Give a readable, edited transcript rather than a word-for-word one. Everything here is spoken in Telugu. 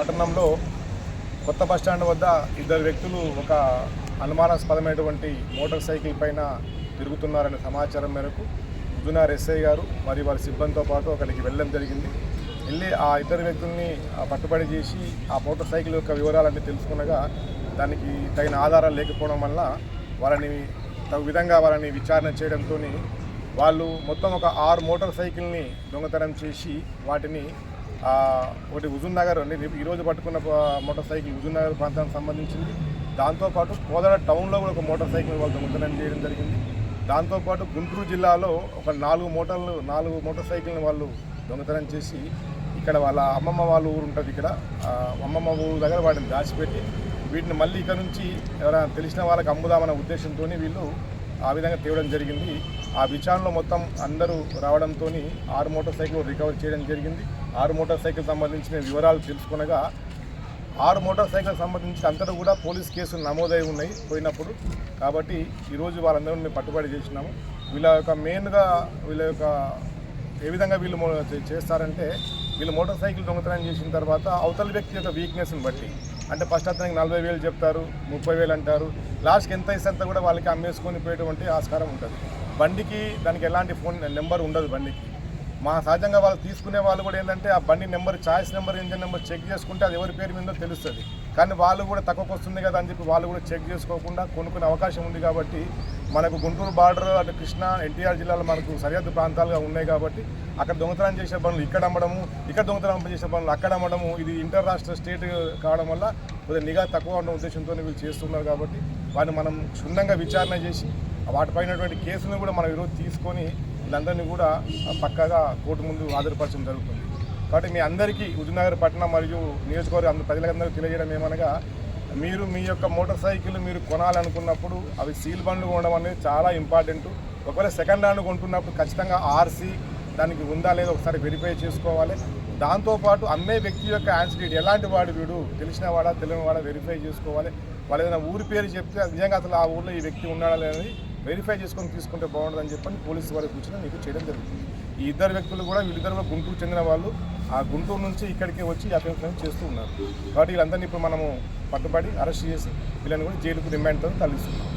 పట్టణంలో కొత్త బస్టాండ్ వద్ద ఇద్దరు వ్యక్తులు ఒక అనుమానాస్పదమైనటువంటి మోటార్ సైకిల్ పైన తిరుగుతున్నారనే సమాచారం మేరకు హుజూర్నగర్ ఎస్ఐ గారు మరియు వారి సిబ్బందితో పాటు అక్కడికి వెళ్ళడం జరిగింది. వెళ్ళి ఆ ఇద్దరు వ్యక్తుల్ని పట్టుబడి చేసి ఆ మోటార్ సైకిల్ యొక్క వివరాలన్నీ తెలుసుకునగా దానికి తగిన ఆధారాలు లేకపోవడం వల్ల వాళ్ళని తగు విధంగా వాళ్ళని విచారణ చేయడంతో వాళ్ళు మొత్తం ఒక 6 మోటార్ సైకిల్ని దొంగతనం చేసి వాటిని ఒకటి హుజూర్నగర్ ఈరోజు పట్టుకున్న మోటార్ సైకిల్ హుజూర్నగర్ ప్రాంతానికి సంబంధించింది. దాంతోపాటు కోదాడ టౌన్లో కూడా ఒక మోటార్ సైకిల్ వాళ్ళు దొంగతనం చేయడం జరిగింది. దాంతోపాటు గుంటూరు జిల్లాలో ఒక 4 మోటార్ సైకిల్ని వాళ్ళు దొంగతనం చేసి ఇక్కడ వాళ్ళ అమ్మమ్మ వాళ్ళ ఊరు ఉంటుంది, ఇక్కడ అమ్మమ్మ ఊరు దగ్గర వాటిని దాచిపెట్టి వీటిని మళ్ళీ ఇక్కడ నుంచి ఎవరైనా తెలిసిన వాళ్ళకి అమ్ముదామన్న ఉద్దేశంతో వీళ్ళు ఆ విధంగా తేవడం జరిగింది. ఆ విచారణలో మొత్తం అందరూ రావడంతో 6 మోటార్ సైకిల్ రికవర్ చేయడం జరిగింది. 6 మోటార్ సైకిల్ సంబంధించిన వివరాలు తెలుసుకునగా 6 మోటార్ సైకిల్ సంబంధించి అంతటా కూడా పోలీస్ కేసులు నమోదై ఉన్నాయి పోయినప్పుడు. కాబట్టి ఈరోజు వాళ్ళందరూ మేము పట్టుబడి చేసినాము. వీళ్ళ యొక్క మెయిన్గా వీళ్ళ యొక్క ఏ విధంగా వీళ్ళు చేస్తారంటే వీళ్ళు మోటార్ సైకిల్ దొంగతనం చేసిన తర్వాత అవతల వ్యక్తి యొక్క వీక్నెస్ని బట్టి, అంటే ఫస్ట్ అతనికి 40,000 చెప్తారు, 30,000 అంటారు, లాస్ట్కి ఎంత ఇస్తే కూడా వాళ్ళకి అమ్మేసుకొని పోయేటువంటి ఆస్కారం ఉంటుంది. బండికి దానికి ఎలాంటి ఫోన్ నెంబర్ ఉండదు బండికి. మా సహజంగా వాళ్ళు తీసుకునే వాళ్ళు కూడా ఏంటంటే ఆ బండి number, chassis number, engine number check చేసుకుంటే అది ఎవరి పేరు మీదో తెలుస్తుంది. కానీ వాళ్ళు కూడా తక్కువకు వస్తుంది కదా అని చెప్పి వాళ్ళు కూడా చెక్ చేసుకోకుండా కొనుక్కునే అవకాశం ఉంది. కాబట్టి మనకు గుంటూరు బార్డర్, అటు కృష్ణా ఎన్టీఆర్ జిల్లాలో మనకు సరిహద్దు ప్రాంతాలుగా ఉన్నాయి. కాబట్టి అక్కడ దొంగతనం చేసే పనులు ఇక్కడ అమ్మడము, ఇక్కడ దొంగతనం చేసే పనులు అక్కడ అమ్మడము, ఇది ఇంటర్ రాష్ట్ర స్టేట్ కావడం వల్ల కొద్దిగా నిఘా తక్కువ ఉన్న ఉద్దేశంతో వీళ్ళు చేస్తున్నారు. కాబట్టి వాటిని మనం క్షుణ్ణంగా విచారణ చేసి వాటిపైనటువంటి కేసులను కూడా మనం ఈరోజు తీసుకొని వీళ్ళందరినీ కూడా పక్కాగా కోర్టు ముందు హాజరుపరచడం జరుగుతుంది. కాబట్టి మీ అందరికీ హుజూర్నగర్ పట్టణం మరియు నియోజకవర్గ ప్రజలందరికీ తెలియజేయడం ఏమనగా, మీరు మీ యొక్క మోటార్ సైకిల్ మీరు కొనాలనుకున్నప్పుడు అవి సీల్ బండ్లు కొనడం అనేది చాలా ఇంపార్టెంట్. ఒకవేళ సెకండ్ హ్యాండ్ కొంటున్నప్పుడు ఖచ్చితంగా ఆర్సీ దానికి ఉందా లేదా ఒకసారి వెరిఫై చేసుకోవాలి. దాంతోపాటు అమ్మే వ్యక్తి యొక్క యాన్సిడెంట్ ఎలాంటి వాడు, వీడు తెలిసిన వాడా తెలియని వాడా వెరిఫై చేసుకోవాలి. వాళ్ళు ఏదైనా ఊరి పేరు చెప్తే నిజంగా అసలు ఆ ఊళ్ళో ఈ వ్యక్తి ఉన్నాడా లేదని వెరిఫై చేసుకొని తీసుకుంటే బాగుంటుందని చెప్పని పోలీసు వారి సూచన మీకు చేయడం జరుగుతుంది. ఈ ఇద్దరు వ్యక్తులు కూడా వీళ్ళిద్దరు కూడా గుంటూరు చెందిన వాళ్ళు, ఆ గుంటూరు నుంచి ఇక్కడికి వచ్చి అభ్యర్థన చేస్తూ ఉన్నారు. కాబట్టి వీళ్ళందరినీ ఇప్పుడు మనము పట్టుబడి అరెస్ట్ చేసి వీళ్ళని కూడా జైలుకు రిమాండ్తో తరలిస్తున్నాం.